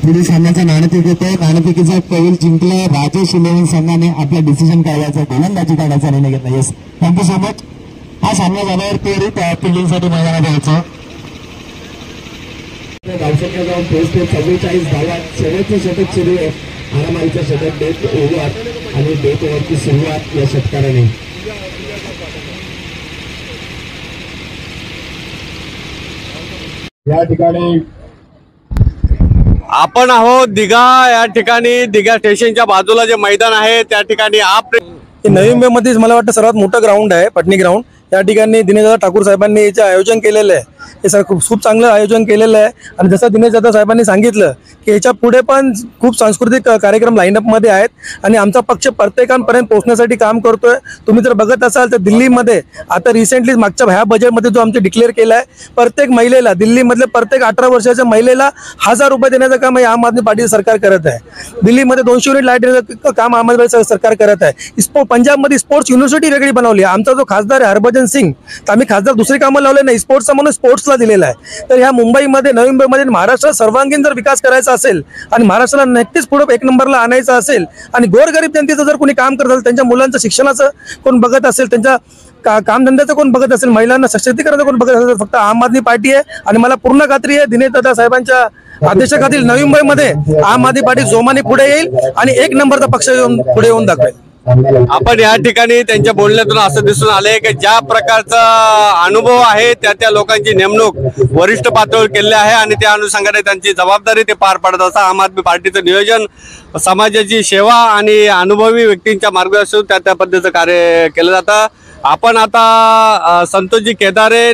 पुढील सामन्याचा नाणेफेक होतोय। नाणेफेकीचा कौल जिंकला राजेश 11 संघाने आपला डिसिजन काढायचा, गोलंदाजी काढायचा निर्णय घेतला। Yes, thank you so much. हा सामना झाल्यावर त्वरित फिल्डिंगसाठी मैदानात यायचं। गावसरला जाऊन पोहोचते 44 धावात शेवटचं षटक सुरू आहे। आरामाईचं षटक डेथ ओव्हर आणि डेथ ओव्हरची सुरुवात या षटकाराने। या ठिकाणी आपण आहोत दिघा या ठिकाणी। दिघा स्टेशनच्या बाजूला जे मैदान आहे त्या ठिकाणी नवी मुंबईमध्ये मला वाटतं सर्वात मोठं ग्राउंड आहे, पटणी ग्राउंड। या ठिकाणी दिनेशदादा ठाकूर साहेबांनी याचे आयोजन केलेलं आहे। हे सर खूप चांगलं आयोजन केलेलं आहे आणि जसं दिनेशदादा साहेबांनी सांगितलं की याच्या पुढे पण खूप सांस्कृतिक कार्यक्रम लाईनअपमध्ये आहेत आणि आमचा पक्ष प्रत्येकापर्यंत पोहोचण्यासाठी काम करतोय। तुम्ही जर बघत असाल तर दिल्लीमध्ये आता रिसेंटली मागच्या ह्या बजेटमध्ये जो आमचे डिक्लेअर केला आहे, प्रत्येक महिलेला दिल्लीमधले प्रत्येक 18 वर्षाच्या महिलेला 1000 रुपये देण्याचं काम आम आदमी पार्टीचं सरकार करत आहे। दिल्लीमध्ये 200 युनिट लाईट देण्याचं काम आम आदमी सरकार करत आहे। पंजाबमध्ये स्पोर्ट्स युनिव्हर्सिटी वेगळी बनवली आहे। आमचा जो खासदार आहे हरभजन सिंग, तर आम्ही खासदार दुसरी कामं लावले नाही, स्पोर्ट्सचा म्हणून स्पोर्ट्सला दिलेला आहे। तर ह्या मुंबईमध्ये नवी मुंबईमध्ये महाराष्ट्रात सर्वांगीण जर विकास करायचा असेल आणि महाराष्ट्राला नक्कीच पुढे 1 नंबरला आणायचं असेल आणि गोरगरीब जनतेचं जर कोणी काम करत असेल, त्यांच्या मुलांचं शिक्षणाचं कोण बघत असेल, त्यांच्या कामधंद्याचं कोण बघत असेल, महिलांना सशक्तीकरणाचं कोण बघत असेल, फक्त आम आदमी पार्टी आहे। आणि मला पूर्ण खात्री आहे दिनेशदादा साहेबांच्या आदेशाखाली नवी मुंबईमध्ये आम आदमी पार्टी जोमाने पुढे येईल आणि 1 नंबरचा पक्ष पुढे येऊन दाखवेल। आपण या ठिकाणी त्यांच्या बोलण्यातून असं दिसून आले की ज्या प्रकारचा अनुभव आहे त्या लोकांची नेमणूक वरिष्ठ पातळीवर केली आहे आणि त्या अनुषंगाने त्यांची जबाबदारी ते पार पाडत असतात। आम आदमी पार्टीचं नियोजन समाजाची सेवा आणि अनुभवी व्यक्तींच्या मार्गदर्शन त्या पद्धतीचं कार्य केलं जातं। आपण आता संतोषजी केदारे